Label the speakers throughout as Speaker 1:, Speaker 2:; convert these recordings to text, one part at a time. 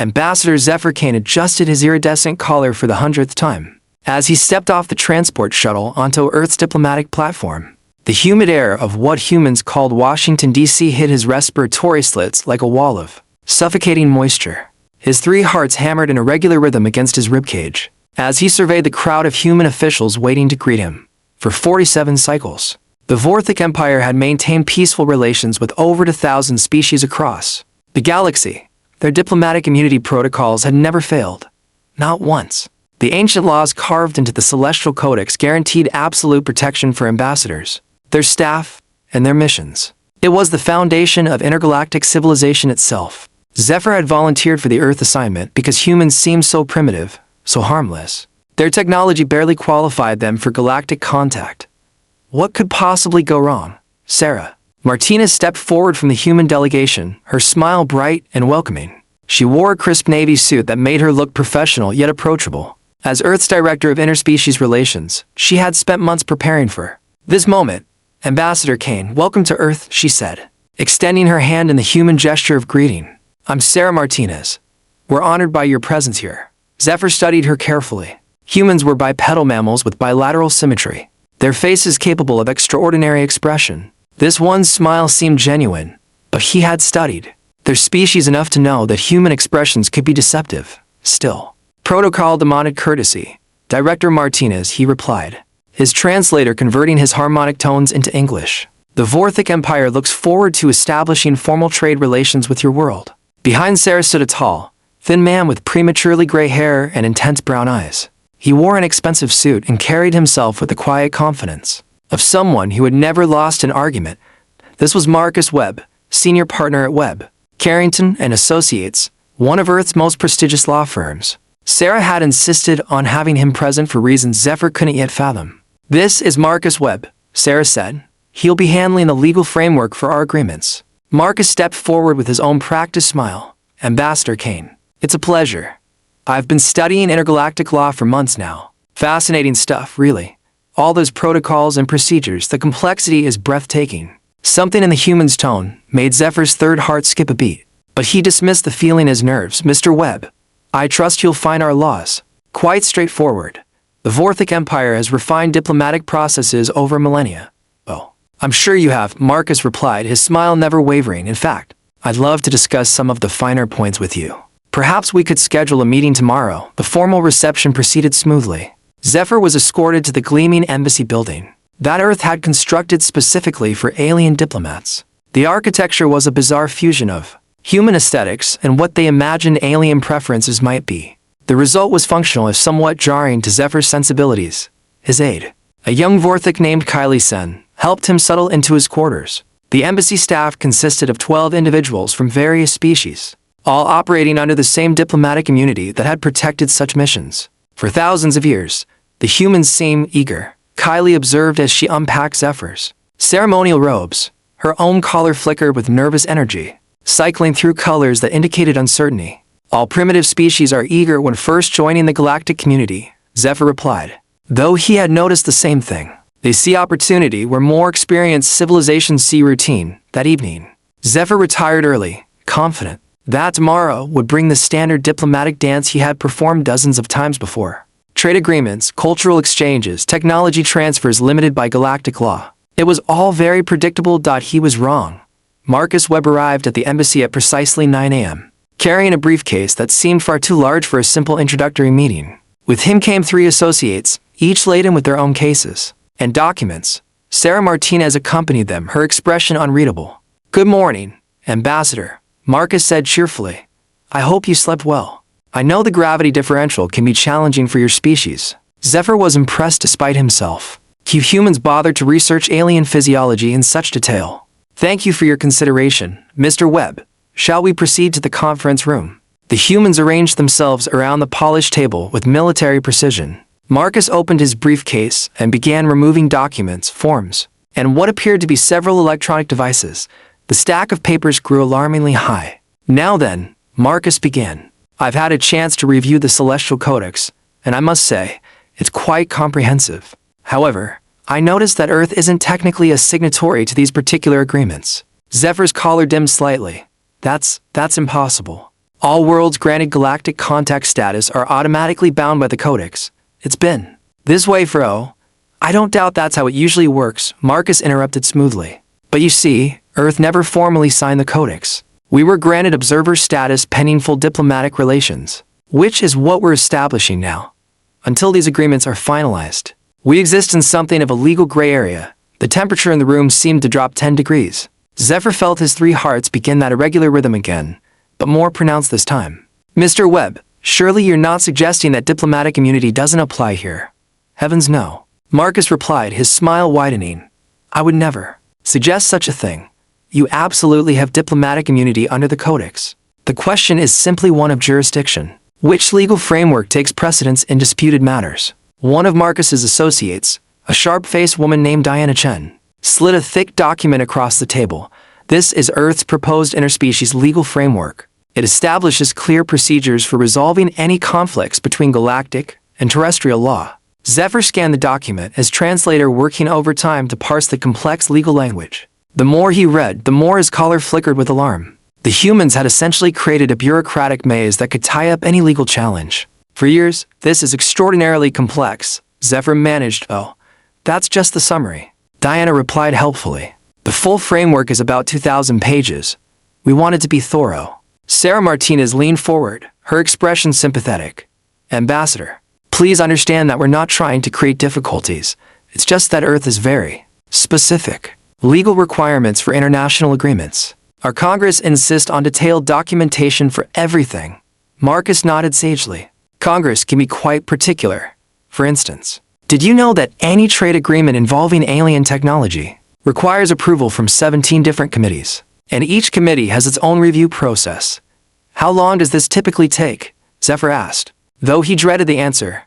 Speaker 1: Ambassador Zephyr Kane adjusted his iridescent collar for the 100th time. As he stepped off the transport shuttle onto Earth's diplomatic platform, the humid air of what humans called Washington, D.C. hit his respiratory slits like a wall of suffocating moisture. His 3 hearts hammered in a regular rhythm against his ribcage as he surveyed the crowd of human officials waiting to greet him. For 47 cycles, the Vorthic Empire had maintained peaceful relations with over 1,000 species across the galaxy. Their diplomatic immunity protocols had never failed. Not once. The ancient laws carved into the Celestial Codex guaranteed absolute protection for ambassadors, their staff, and their missions. It was the foundation of intergalactic civilization itself. Zephyr had volunteered for the Earth assignment because humans seemed so primitive, so harmless. Their technology barely qualified them for galactic contact. What could possibly go wrong? Sarah Martinez stepped forward from the human delegation, her smile bright and welcoming. She wore a crisp navy suit that made her look professional yet approachable. As Earth's Director of Interspecies Relations, she had spent months preparing for this moment. Ambassador Kane, welcome to Earth, she said, extending her hand in the human gesture of greeting. I'm Sarah Martinez. We're honored by your presence here. Zephyr studied her carefully. Humans were bipedal mammals with bilateral symmetry, their faces capable of extraordinary expression. This one's smile seemed genuine, but he had studied their species enough to know that human expressions could be deceptive. Still, protocol demanded courtesy. Director Martinez, he replied, his translator converting his harmonic tones into English. The Vorthic Empire looks forward to establishing formal trade relations with your world. Behind Sarah stood a tall, thin man with prematurely gray hair and intense brown eyes. He wore an expensive suit and carried himself with the quiet confidence of someone who had never lost an argument. This was Marcus Webb, senior partner at Webb, Carrington and Associates, one of Earth's most prestigious law firms. Sarah had insisted on having him present for reasons Zephyr couldn't yet fathom. This is Marcus Webb, Sarah said. He'll be handling the legal framework for our agreements. Marcus stepped forward with his own practiced smile. Ambassador Kane, it's a pleasure. I've been studying intergalactic law for months now. Fascinating stuff, really. All those protocols and procedures, the complexity is breathtaking. Something in the human's tone made Zephyr's third heart skip a beat. But he dismissed the feeling as nerves. Mr. Webb, I trust you'll find our laws quite straightforward. The Vorthic Empire has refined diplomatic processes over millennia. Oh, I'm sure you have, Marcus replied, his smile never wavering. In fact, I'd love to discuss some of the finer points with you. Perhaps we could schedule a meeting tomorrow. The formal reception proceeded smoothly. Zephyr was escorted to the gleaming embassy building that Earth had constructed specifically for alien diplomats. The architecture was a bizarre fusion of human aesthetics and what they imagined alien preferences might be. The result was functional if somewhat jarring to Zephyr's sensibilities. His aide, a young Vorthic named Kylie Sen, helped him settle into his quarters. The embassy staff consisted of 12 individuals from various species, all operating under the same diplomatic immunity that had protected such missions. For thousands of years, the humans seemed eager, Kylie observed as she unpacked Zephyr's ceremonial robes. Her own collar flickered with nervous energy, cycling through colors that indicated uncertainty. All primitive species are eager when first joining the galactic community, Zephyr replied. Though he had noticed the same thing. They see opportunity where more experienced civilizations see routine. That evening, Zephyr retired early, confident that tomorrow would bring the standard diplomatic dance he had performed dozens of times before. Trade agreements, cultural exchanges, technology transfers limited by galactic law. It was all very predictable. He was wrong. Marcus Webb arrived at the embassy at precisely 9 a.m., carrying a briefcase that seemed far too large for a simple introductory meeting. With him came 3 associates, each laden with their own cases and documents. Sarah Martinez accompanied them, her expression unreadable. Good morning, Ambassador, Marcus said cheerfully. I hope you slept well. I know the gravity differential can be challenging for your species. Zephyr was impressed despite himself. You humans bothered to research alien physiology in such detail. Thank you for your consideration, Mr. Webb. Shall we proceed to the conference room? The humans arranged themselves around the polished table with military precision. Marcus opened his briefcase and began removing documents, forms, and what appeared to be several electronic devices. The stack of papers grew alarmingly high. Now then, Marcus began. I've had a chance to review the Celestial Codex, and I must say, it's quite comprehensive. However, I noticed that Earth isn't technically a signatory to these particular agreements. Zephyr's collar dimmed slightly. That's impossible. All worlds granted galactic contact status are automatically bound by the Codex. It's been this way for I don't doubt that's how it usually works, Marcus interrupted smoothly. But you see, Earth never formally signed the Codex. We were granted observer status pending full diplomatic relations, which is what we're establishing now. Until these agreements are finalized, we exist in something of a legal gray area. The temperature in the room seemed to drop 10 degrees. Zephyr felt his 3 hearts begin that irregular rhythm again, but more pronounced this time. Mr. Webb, surely you're not suggesting that diplomatic immunity doesn't apply here? Heavens no. Marcus replied, his smile widening. I would never suggest such a thing. You absolutely have diplomatic immunity under the Codex. The question is simply one of jurisdiction. Which legal framework takes precedence in disputed matters? One of Marcus's associates, a sharp-faced woman named Diana Chen, slid a thick document across the table. This is Earth's proposed interspecies legal framework. It establishes clear procedures for resolving any conflicts between galactic and terrestrial law. Zephyr scanned the document as translator working overtime to parse the complex legal language. The more he read, the more his collar flickered with alarm. The humans had essentially created a bureaucratic maze that could tie up any legal challenge. For years, this is extraordinarily complex, Zephyr managed. Oh, that's just the summary. Diana replied helpfully. The full framework is about 2,000 pages. We wanted to be thorough. Sarah Martinez leaned forward, her expression sympathetic. Ambassador, please understand that we're not trying to create difficulties. It's just that Earth is very specific. Legal requirements for international agreements. Our Congress insists on detailed documentation for everything. Marcus nodded sagely. Congress can be quite particular. For instance, did you know that any trade agreement involving alien technology requires approval from 17 different committees? And each committee has its own review process. How long does this typically take? Zephyr asked, though he dreaded the answer.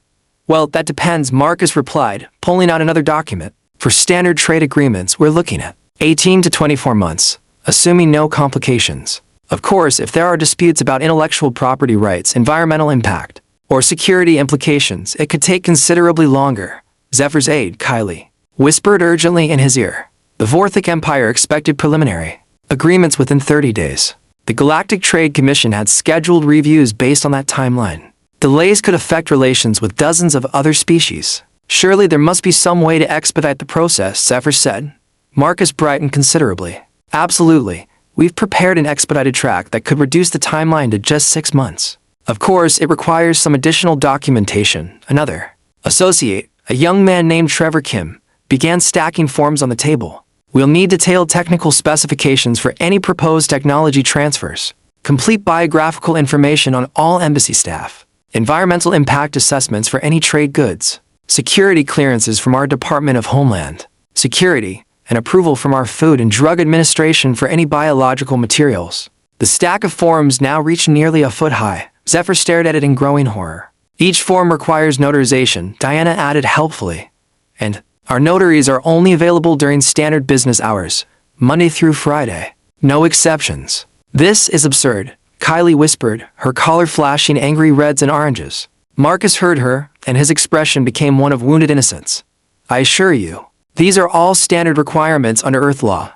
Speaker 1: Well, that depends, Marcus replied, pulling out another document. For standard trade agreements, we're looking at 18 to 24 months, assuming no complications. Of course, if there are disputes about intellectual property rights, environmental impact, or security implications, it could take considerably longer. Zephyr's aide, Kylie, whispered urgently in his ear. The Vorthic Empire expected preliminary agreements within 30 days. The Galactic Trade Commission had scheduled reviews based on that timeline. Delays could affect relations with dozens of other species. Surely there must be some way to expedite the process, Zephyr said. Marcus brightened considerably. Absolutely. We've prepared an expedited track that could reduce the timeline to just 6 months. Of course, it requires some additional documentation. Another associate, a young man named Trevor Kim, began stacking forms on the table. We'll need detailed technical specifications for any proposed technology transfers, complete biographical information on all embassy staff, environmental impact assessments for any trade goods, security clearances from our Department of Homeland Security, and approval from our Food and Drug Administration for any biological materials. The stack of forms now reached nearly a foot high. Zephyr stared at it in growing horror. Each form requires notarization, Diana added helpfully. And our notaries are only available during standard business hours, Monday through Friday. No exceptions. This is absurd, Kylie whispered, her collar flashing angry reds and oranges. Marcus heard her, and his expression became one of wounded innocence. I assure you, these are all standard requirements under Earth law.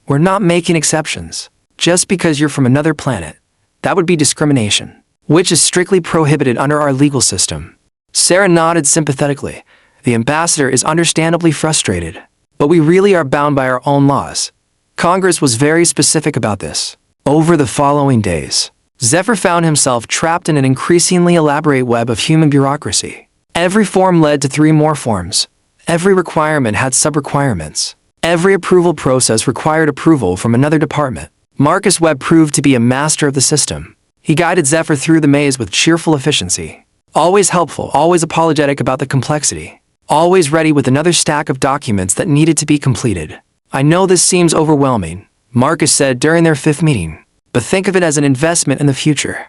Speaker 1: We're not making exceptions. Just because you're from another planet, that would be discrimination, which is strictly prohibited under our legal system. Sarah nodded sympathetically. The ambassador is understandably frustrated, but we really are bound by our own laws. Congress was very specific about this. Over the following days, Zephyr found himself trapped in an increasingly elaborate web of human bureaucracy. Every form led to 3 more forms. Every requirement had sub-requirements. Every approval process required approval from another department. Marcus Webb proved to be a master of the system. He guided Zephyr through the maze with cheerful efficiency. Always helpful, always apologetic about the complexity. Always ready with another stack of documents that needed to be completed. I know this seems overwhelming, Marcus said during their 5th meeting, but think of it as an investment in the future.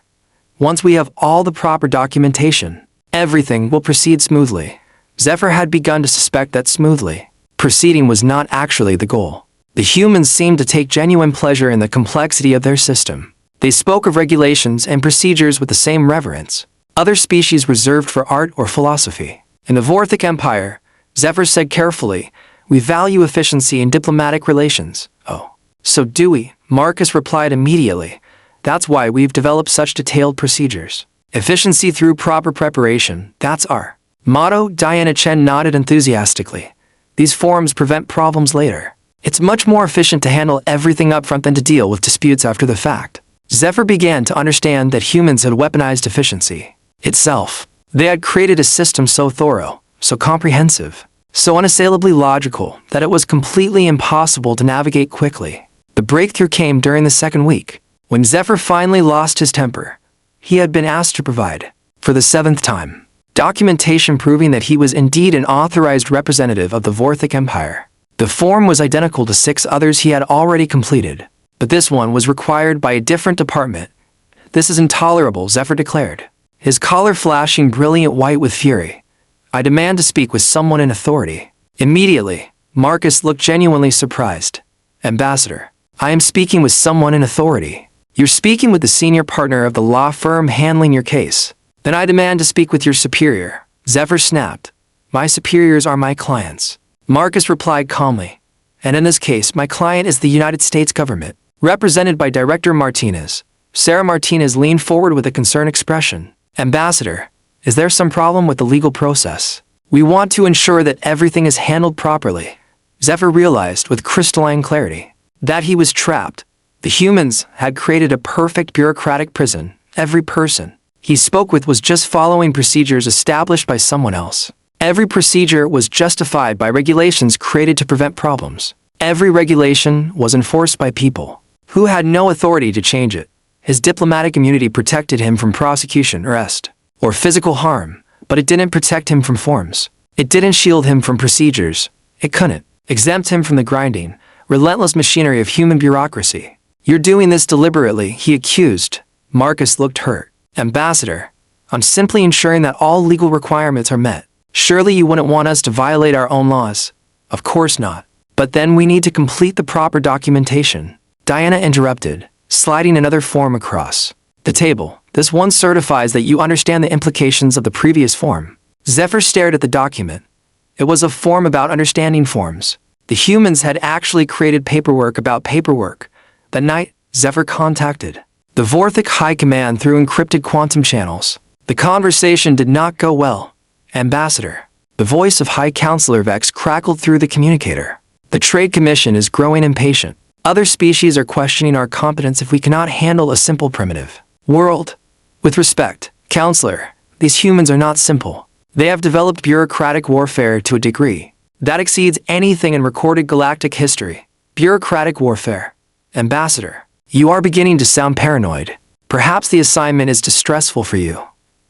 Speaker 1: Once we have all the proper documentation, everything will proceed smoothly. Zephyr had begun to suspect that smoothly proceeding was not actually the goal. The humans seemed to take genuine pleasure in the complexity of their system. They spoke of regulations and procedures with the same reverence. Other species reserved for art or philosophy. In the Vorthic Empire, Zephyr said carefully, we value efficiency in diplomatic relations. Oh, so do we, Marcus replied immediately. That's why we've developed such detailed procedures. Efficiency through proper preparation, that's our motto. Diana Chen nodded enthusiastically. These forms prevent problems later. It's much more efficient to handle everything up front than to deal with disputes after the fact. Zephyr began to understand that humans had weaponized efficiency itself. They had created a system so thorough, so comprehensive, so unassailably logical that it was completely impossible to navigate quickly. The breakthrough came during the second week, when Zephyr finally lost his temper. He had been asked to provide, for the 7th time, documentation proving that he was indeed an authorized representative of the Vorthic Empire. The form was identical to 6 others he had already completed, but this one was required by a different department. This is intolerable, Zephyr declared, his collar flashing brilliant white with fury. I demand to speak with someone in authority. Immediately, Marcus looked genuinely surprised. Ambassador, I am speaking with someone in authority. You're speaking with the senior partner of the law firm handling your case. Then I demand to speak with your superior. Zephyr snapped. My superiors are my clients. Marcus replied calmly. And in this case, my client is the United States government, represented by Director Martinez. Sarah Martinez leaned forward with a concerned expression. Ambassador, is there some problem with the legal process? We want to ensure that everything is handled properly. Zephyr realized with crystalline clarity that he was trapped. The humans had created a perfect bureaucratic prison. Every person he spoke with was just following procedures established by someone else. Every procedure was justified by regulations created to prevent problems. Every regulation was enforced by people who had no authority to change it. His diplomatic immunity protected him from prosecution, arrest, or physical harm, but it didn't protect him from forms. It didn't shield him from procedures. It couldn't exempt him from the grinding, relentless machinery of human bureaucracy. You're doing this deliberately, he accused. Marcus looked hurt. Ambassador, I'm simply ensuring that all legal requirements are met. Surely you wouldn't want us to violate our own laws? Of course not. But then we need to complete the proper documentation. Diana interrupted, sliding another form across the table. This one certifies that you understand the implications of the previous form. Zephyr stared at the document. It was a form about understanding forms. The humans had actually created paperwork about paperwork. That night, Zephyr contacted the Vorthic High Command through encrypted quantum channels. The conversation did not go well. Ambassador, the voice of High Counselor Vex crackled through the communicator. The Trade Commission is growing impatient. Other species are questioning our competence if we cannot handle a simple primitive world. With respect, Counselor, these humans are not simple. They have developed bureaucratic warfare to a degree that exceeds anything in recorded galactic history. Bureaucratic warfare. Ambassador, you are beginning to sound paranoid. Perhaps the assignment is too stressful for you.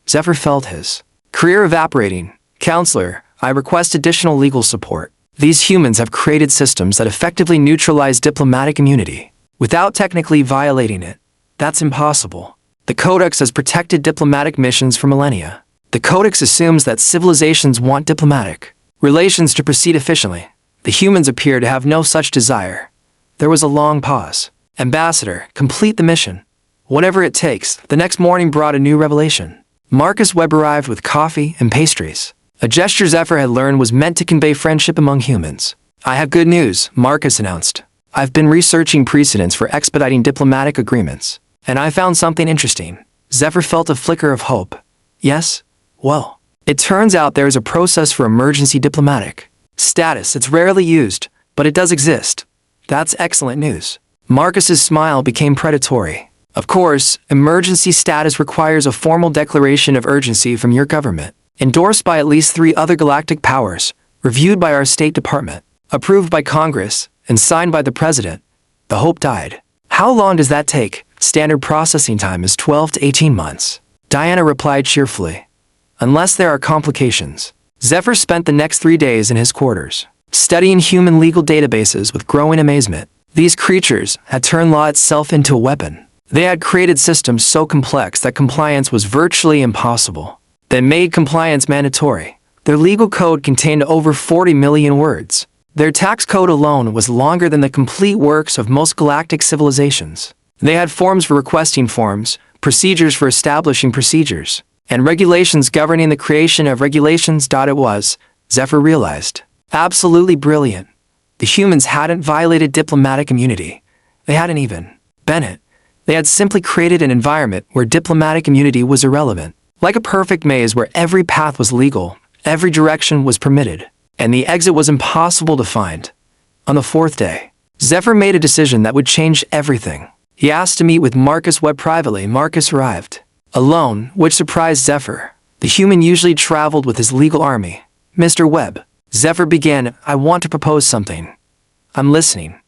Speaker 1: Zephyr felt his career evaporating. Counselor, I request additional legal support. These humans have created systems that effectively neutralize diplomatic immunity without technically violating it. That's impossible. The Codex has protected diplomatic missions for millennia. The Codex assumes that civilizations want diplomatic relations to proceed efficiently. The humans appear to have no such desire. There was a long pause. Ambassador, complete the mission. Whatever it takes. The next morning brought a new revelation. Marcus Webb arrived with coffee and pastries. A gesture Zephyr had learned was meant to convey friendship among humans. I have good news, Marcus announced. I've been researching precedents for expediting diplomatic agreements, and I found something interesting. Zephyr felt a flicker of hope. Yes? Well, it turns out there is a process for emergency diplomatic status. It's rarely used, but it does exist. That's excellent news. Marcus's smile became predatory. Of course, emergency status requires a formal declaration of urgency from your government, endorsed by at least 3 other galactic powers, reviewed by our State Department, approved by Congress, and signed by the President. The hope died. How long does that take? Standard processing time is 12 to 18 months. Diana replied cheerfully. Unless there are complications. Zephyr spent the next 3 days in his quarters, studying human legal databases with growing amazement. These creatures had turned law itself into a weapon. They had created systems so complex that compliance was virtually impossible. They made compliance mandatory. Their legal code contained over 40 million words. Their tax code alone was longer than the complete works of most galactic civilizations. They had forms for requesting forms, procedures for establishing procedures, and regulations governing the creation of regulations. It was, Zephyr realized, absolutely brilliant. The humans hadn't violated diplomatic immunity. They hadn't even. Bennett, They had simply created an environment where diplomatic immunity was irrelevant. Like a perfect maze where every path was legal, every direction was permitted, and the exit was impossible to find. On the fourth day, Zephyr made a decision that would change everything. He asked to meet with Marcus Webb privately. Marcus arrived alone, which surprised Zephyr. The human usually traveled with his legal army. Mr. Webb, Zephyr began, I want to propose something. I'm listening.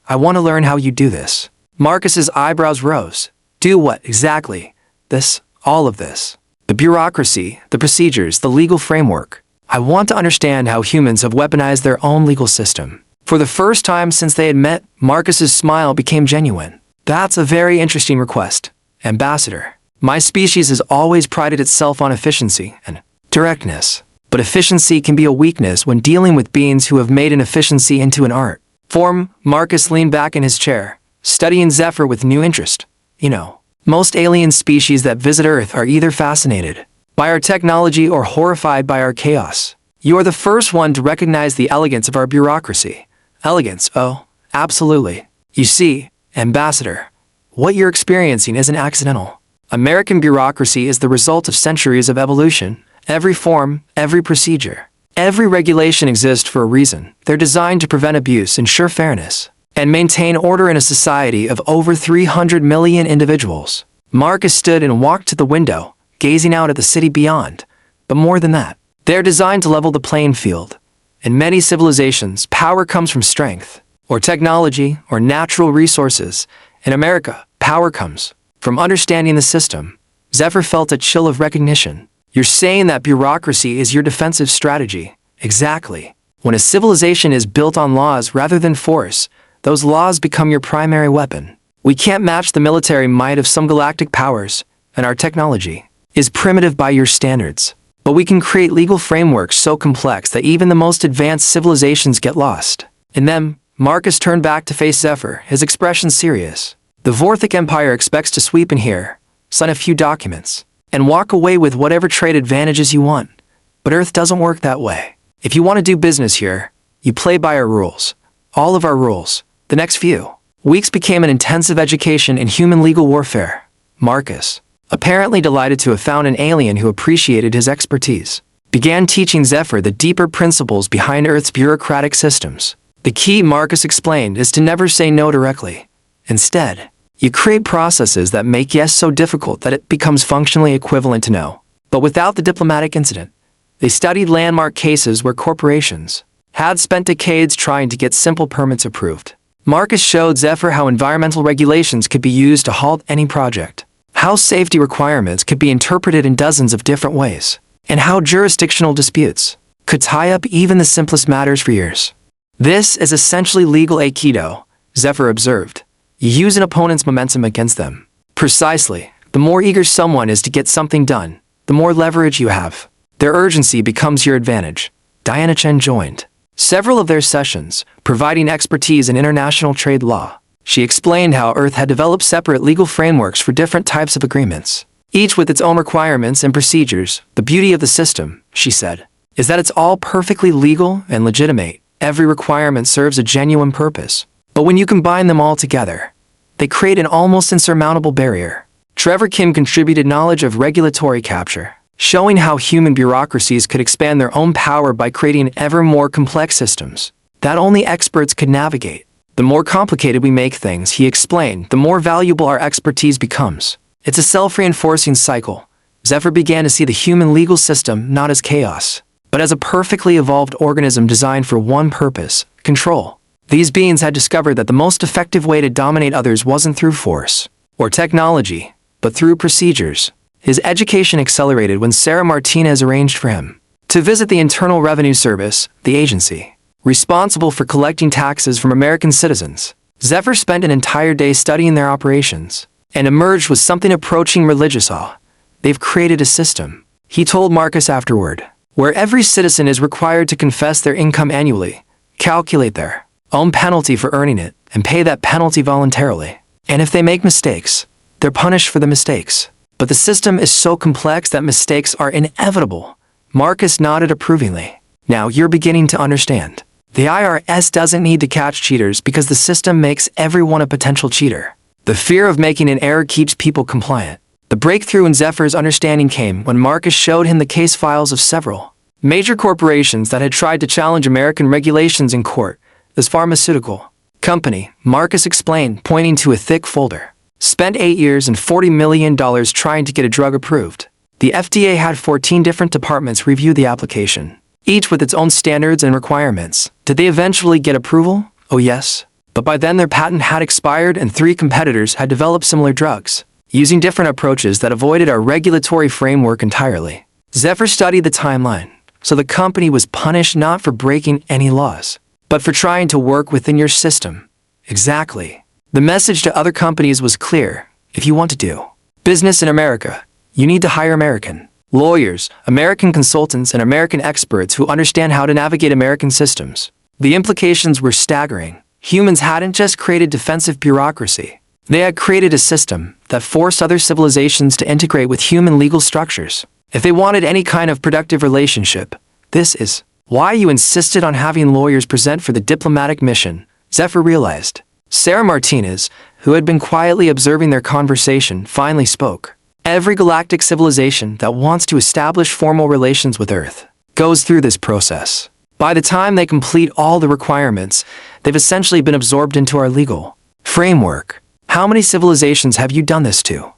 Speaker 1: I want to learn how you do this. Marcus's eyebrows rose. Do what, exactly? This, all of this. The bureaucracy, the procedures, the legal framework. I want to understand how humans have weaponized their own legal system. For the first time since they had met, Marcus's smile became genuine. That's a very interesting request, Ambassador. My species has always prided itself on efficiency and directness. But efficiency can be a weakness when dealing with beings who have made inefficiency into an art form. Marcus leaned back in his chair, studying Zephyr with new interest. You know, most alien species that visit Earth are either fascinated by our technology or horrified by our chaos. You are the first one to recognize the elegance of our bureaucracy. Elegance, oh, absolutely. You see, Ambassador, what you're experiencing isn't accidental. American bureaucracy is the result of centuries of evolution. Every form, every procedure, every regulation exists for a reason. They're designed to prevent abuse, ensure fairness, and maintain order in a society of over 300 million individuals. Marcus stood and walked to the window, gazing out at the city beyond. But more than that, they're designed to level the playing field. In many civilizations, power comes from strength, or technology, or natural resources. In America, power comes from understanding the system. Zephyr felt a chill of recognition. You're saying that bureaucracy is your defensive strategy. Exactly. When a civilization is built on laws rather than force, those laws become your primary weapon. We can't match the military might of some galactic powers, and our technology is primitive by your standards. But we can create legal frameworks so complex that even the most advanced civilizations get lost. In them, Marcus turned back to face Zephyr, his expression serious. The Vorthic Empire expects to sweep in here, sign a few documents, and walk away with whatever trade advantages you want. But Earth doesn't work that way. If you want to do business here, you play by our rules. All of our rules. The next few weeks became an intensive education in human legal warfare. Marcus, apparently delighted to have found an alien who appreciated his expertise, began teaching Zephyr the deeper principles behind Earth's bureaucratic systems. The key, Marcus explained, is to never say no directly. Instead, you create processes that make yes so difficult that it becomes functionally equivalent to no. But without the diplomatic incident, they studied landmark cases where corporations had spent decades trying to get simple permits approved. Marcus showed Zephyr how environmental regulations could be used to halt any project, how safety requirements could be interpreted in dozens of different ways, and how jurisdictional disputes could tie up even the simplest matters for years. This is essentially legal aikido, Zephyr observed. You use an opponent's momentum against them. Precisely. The more eager someone is to get something done, the more leverage you have. Their urgency becomes your advantage. Diana Chen joined several of their sessions, providing expertise in international trade law. She explained how Earth had developed separate legal frameworks for different types of agreements, each with its own requirements and procedures. The beauty of the system, she said, is that it's all perfectly legal and legitimate. Every requirement serves a genuine purpose. But when you combine them all together, they create an almost insurmountable barrier. Trevor Kim contributed knowledge of regulatory capture, showing how human bureaucracies could expand their own power by creating ever more complex systems that only experts could navigate. The more complicated we make things, he explained, the more valuable our expertise becomes. It's a self-reinforcing cycle. Zephyr began to see the human legal system not as chaos, but as a perfectly evolved organism designed for one purpose: control. These beings had discovered that the most effective way to dominate others wasn't through force or technology, but through procedures. His education accelerated when Sarah Martinez arranged for him to visit the Internal Revenue Service, the agency responsible for collecting taxes from American citizens. Zephyr spent an entire day studying their operations and emerged with something approaching religious awe. They've created a system, he told Marcus afterward, where every citizen is required to confess their income annually, calculate their own penalty for earning it, and pay that penalty voluntarily. And if they make mistakes, they're punished for the mistakes. But the system is so complex that mistakes are inevitable. Marcus nodded approvingly. Now you're beginning to understand. The IRS doesn't need to catch cheaters because the system makes everyone a potential cheater. The fear of making an error keeps people compliant. The breakthrough in Zephyr's understanding came when Marcus showed him the case files of several major corporations that had tried to challenge American regulations in court. This pharmaceutical company, Marcus explained, pointing to a thick folder, spent 8 years and $40 million trying to get a drug approved. The FDA had 14 different departments review the application, each with its own standards and requirements. Did they eventually get approval? Oh yes. But by then their patent had expired and 3 competitors had developed similar drugs, using different approaches that avoided our regulatory framework entirely. Zephyr studied the timeline, so the company was punished not for breaking any laws, but for trying to work within your system. Exactly. The message to other companies was clear. If you want to do business in America, you need to hire American lawyers, American consultants, and American experts who understand how to navigate American systems. The implications were staggering. Humans hadn't just created defensive bureaucracy. They had created a system that forced other civilizations to integrate with human legal structures. If they wanted any kind of productive relationship, this is why you insisted on having lawyers present for the diplomatic mission, Zephyr realized. Sarah Martinez, who had been quietly observing their conversation, finally spoke. Every galactic civilization that wants to establish formal relations with Earth goes through this process. By the time they complete all the requirements, they've essentially been absorbed into our legal framework. How many civilizations have you done this to?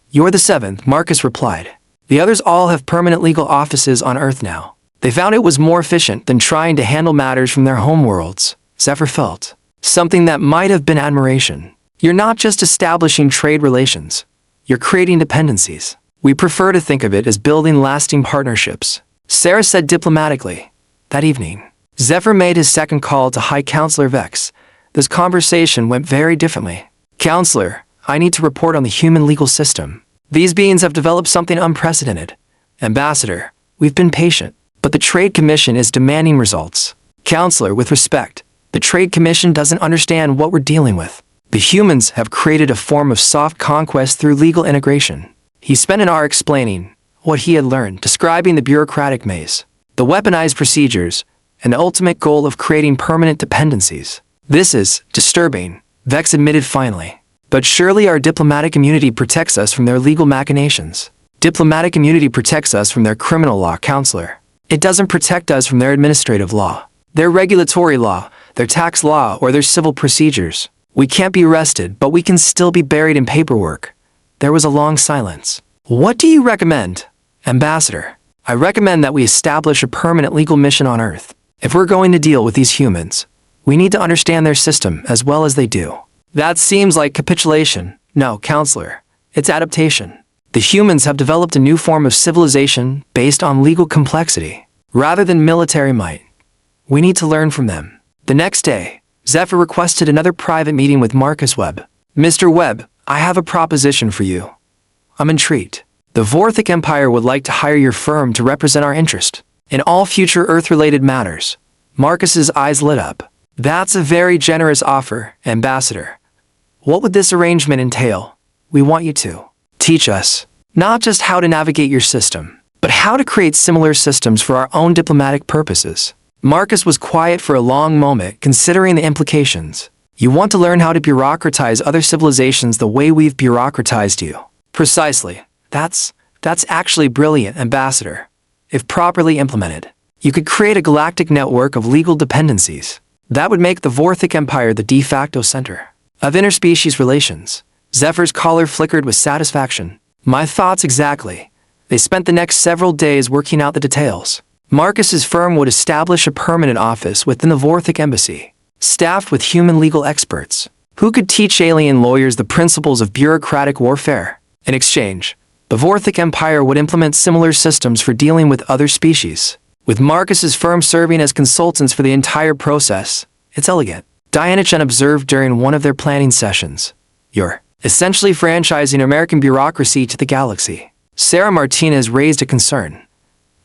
Speaker 1: You're the 7th, Marcus replied. The others all have permanent legal offices on Earth now. They found it was more efficient than trying to handle matters from their homeworlds. Zephyr felt something that might have been admiration. You're not just establishing trade relations. You're creating dependencies. We prefer to think of it as building lasting partnerships, Sarah said diplomatically. That evening, Zephyr made his second call to High Counselor Vex. This conversation went very differently. Counselor, I need to report on the human legal system. These beings have developed something unprecedented. Ambassador, we've been patient, but the Trade Commission is demanding results. Counselor, with respect, the Trade Commission doesn't understand what we're dealing with. The humans have created a form of soft conquest through legal integration. He spent an hour explaining what he had learned, describing the bureaucratic maze, the weaponized procedures, and the ultimate goal of creating permanent dependencies. This is disturbing, Vex admitted finally. But surely our diplomatic immunity protects us from their legal machinations. Diplomatic immunity protects us from their criminal law, Counselor. It doesn't protect us from their administrative law, their regulatory law, their tax law, or their civil procedures. We can't be arrested, but we can still be buried in paperwork. There was a long silence. What do you recommend, Ambassador? I recommend that we establish a permanent legal mission on Earth. If we're going to deal with these humans, we need to understand their system as well as they do. That seems like capitulation. No, Counselor. It's adaptation. The humans have developed a new form of civilization based on legal complexity, rather than military might. We need to learn from them. The next day, Zephyr requested another private meeting with Marcus Webb. Mr. Webb, I have a proposition for you. I'm intrigued. The Vorthic Empire would like to hire your firm to represent our interest in all future Earth-related matters. Marcus's eyes lit up. That's a very generous offer, Ambassador. What would this arrangement entail? We want you to teach us not just how to navigate your system, but how to create similar systems for our own diplomatic purposes. Marcus was quiet for a long moment, considering the implications. You want to learn how to bureaucratize other civilizations the way we've bureaucratized you. Precisely. That's actually brilliant, Ambassador. If properly implemented, you could create a galactic network of legal dependencies. That would make the Vorthic Empire the de facto center of interspecies relations. Zephyr's collar flickered with satisfaction. My thoughts exactly. They spent the next several days working out the details. Marcus's firm would establish a permanent office within the Vorthic Embassy, staffed with human legal experts, who could teach alien lawyers the principles of bureaucratic warfare. In exchange, the Vorthic Empire would implement similar systems for dealing with other species, with Marcus's firm serving as consultants for the entire process. It's elegant, Diana Chen observed during one of their planning sessions. You're essentially franchising American bureaucracy to the galaxy. Sarah Martinez raised a concern.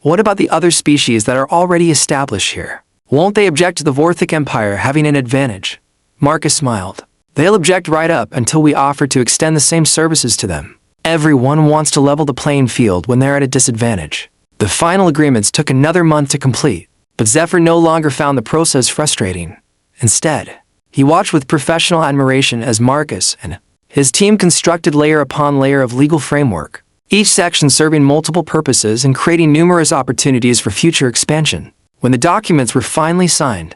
Speaker 1: What about the other species that are already established here? Won't they object to the Vorthic Empire having an advantage? Marcus smiled. They'll object right up until we offer to extend the same services to them. Everyone wants to level the playing field when they're at a disadvantage. The final agreements took another month to complete, but Zephyr no longer found the process frustrating. Instead, he watched with professional admiration as Marcus and His team constructed layer upon layer of legal framework, each section serving multiple purposes and creating numerous opportunities for future expansion. When the documents were finally signed,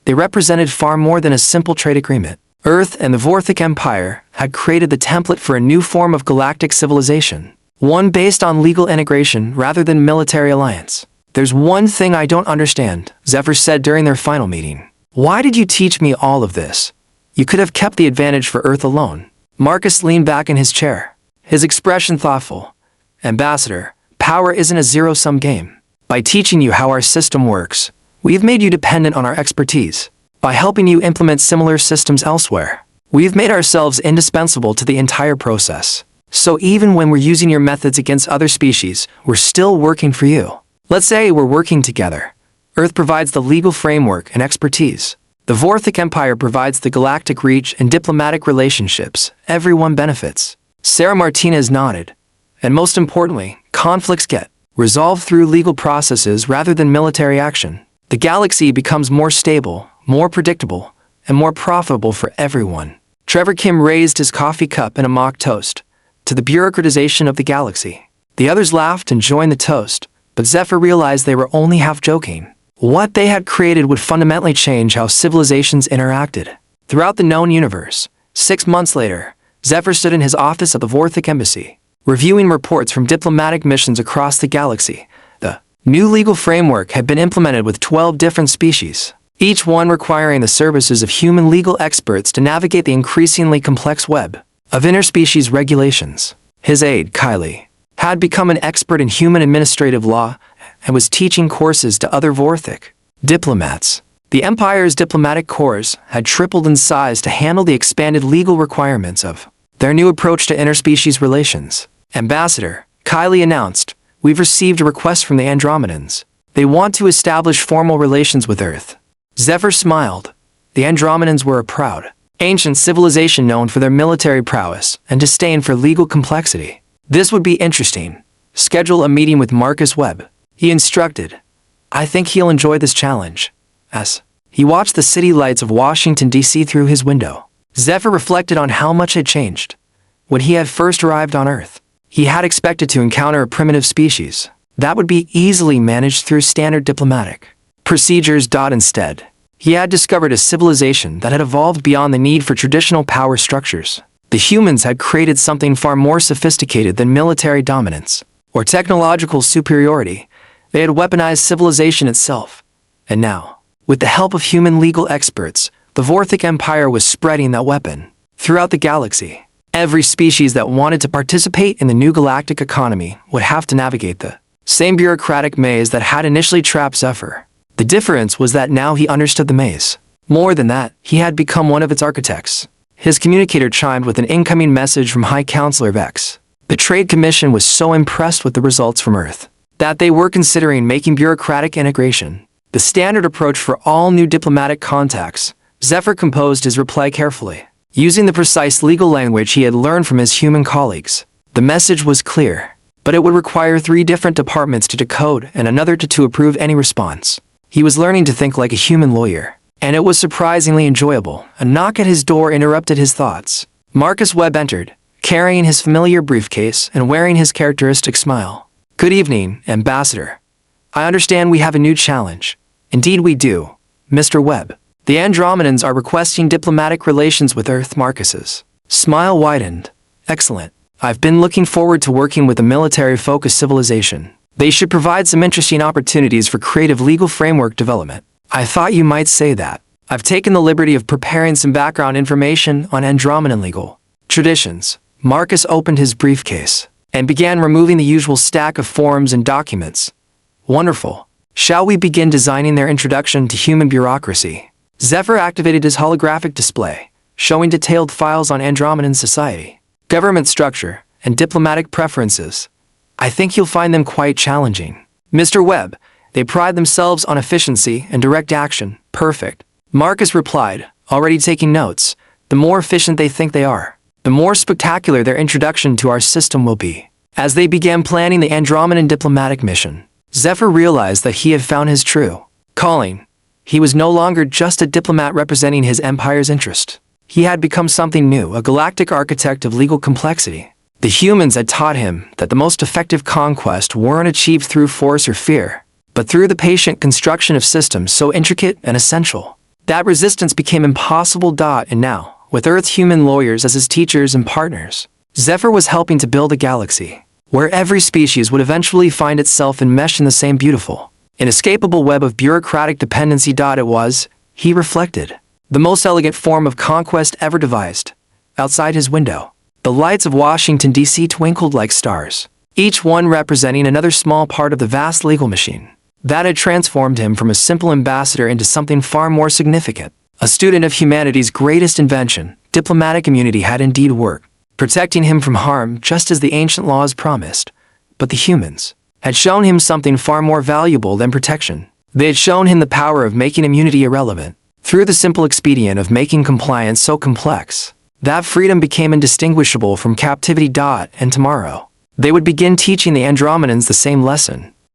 Speaker 1: they represented far more than a simple trade agreement. Earth and the Vorthic Empire had created the template for a new form of galactic civilization, one based on legal integration rather than military alliance. "There's one thing I don't understand," Zephyr said during their final meeting. "Why did you teach me all of this? You could have kept the advantage for Earth alone." Marcus leaned back in his chair, his expression thoughtful. "Ambassador, power isn't a zero-sum game. By teaching you how our system works, we've made you dependent on our expertise. By helping you implement similar systems elsewhere, we've made ourselves indispensable to the entire process. So even when we're using your methods against other species, we're still working for you. Let's say we're working together. Earth provides the legal framework and expertise. The Vorthic Empire provides the galactic reach and diplomatic relationships. Everyone benefits." Sarah Martinez nodded. "And most importantly, conflicts get resolved through legal processes rather than military action. The galaxy becomes more stable, more predictable, and more profitable for everyone." Trevor Kim raised his coffee cup in a mock toast to the bureaucratization of the galaxy. The others laughed and joined the toast, but Zephyr realized they were only half joking. What they had created would fundamentally change how civilizations interacted. Throughout the known universe, 6 months later, Zephyr stood in his office at the Vorthic Embassy, reviewing reports from diplomatic missions across the galaxy. The new legal framework had been implemented with 12 different species, each one requiring the services of human legal experts to navigate the increasingly complex web of interspecies regulations. His aide, Kylie, had become an expert in human administrative law and was teaching courses to other Vorthic diplomats. The Empire's diplomatic corps had tripled in size to handle the expanded legal requirements of their new approach to interspecies relations. "Ambassador," Kylie announced, "we've received a request from the Andromedans. They want to establish formal relations with Earth." Zephyr smiled. The Andromedans were a proud, ancient civilization known for their military prowess and disdain for legal complexity. "This would be interesting. Schedule a meeting with Marcus Webb," he instructed. "I think he'll enjoy this challenge." As he watched the city lights of Washington, D.C. through his window, Zephyr reflected on how much had changed. When he had first arrived on Earth, he had expected to encounter a primitive species that would be easily managed through standard diplomatic procedures. Instead, he had discovered a civilization that had evolved beyond the need for traditional power structures. The humans had created something far more sophisticated than military dominance or technological superiority. They had weaponized civilization itself. And now, with the help of human legal experts, the Vorthic Empire was spreading that weapon throughout the galaxy. Every species that wanted to participate in the new galactic economy would have to navigate the same bureaucratic maze that had initially trapped Zephyr. The difference was that now he understood the maze. More than that, he had become one of its architects. His communicator chimed with an incoming message from High Counselor Vex. The Trade Commission was so impressed with the results from Earth that they were considering making bureaucratic integration the standard approach for all new diplomatic contacts. Zephyr composed his reply carefully, using the precise legal language he had learned from his human colleagues. The message was clear, but it would require 3 different departments to decode and another to approve any response. He was learning to think like a human lawyer, and it was surprisingly enjoyable. A knock at his door interrupted his thoughts. Marcus Webb entered, carrying his familiar briefcase and wearing his characteristic smile. "Good evening, Ambassador. I understand we have a new challenge." "Indeed we do, Mr. Webb. The Andromedans are requesting diplomatic relations with Earth." Marcus's smile widened. "Excellent. I've been looking forward to working with a military-focused civilization. They should provide some interesting opportunities for creative legal framework development." "I thought you might say that. I've taken the liberty of preparing some background information on Andromedan legal traditions." Marcus opened his briefcase and began removing the usual stack of forms and documents. "Wonderful. Shall we begin designing their introduction to human bureaucracy?" Zephyr activated his holographic display, showing detailed files on Andromedan society, government structure, and diplomatic preferences. "I think you'll find them quite challenging, Mr. Webb. They pride themselves on efficiency and direct action." "Perfect," Marcus replied, already taking notes. "The more efficient they think they are, the more spectacular their introduction to our system will be." As they began planning the Andromedan diplomatic mission, Zephyr realized that he had found his true calling. He was no longer just a diplomat representing his empire's interest. He had become something new, a galactic architect of legal complexity. The humans had taught him that the most effective conquest weren't achieved through force or fear, but through the patient construction of systems so intricate and essential. That resistance became impossible. And now, with Earth's human lawyers as his teachers and partners, Zephyr was helping to build a galaxy where every species would eventually find itself enmeshed in the same beautiful, inescapable web of bureaucratic dependency. It was, he reflected, the most elegant form of conquest ever devised. Outside his window, the lights of Washington, D.C. twinkled like stars, each one representing another small part of the vast legal machine that had transformed him from a simple ambassador into something far more significant. A student of humanity's greatest invention, diplomatic immunity had indeed worked, protecting him from harm just as the ancient laws promised. But the humans had shown him something far more valuable than protection. They had shown him the power of making immunity irrelevant, through the simple expedient of making compliance so complex that freedom became indistinguishable from captivity. And tomorrow, they would begin teaching the Andromedans the same lesson.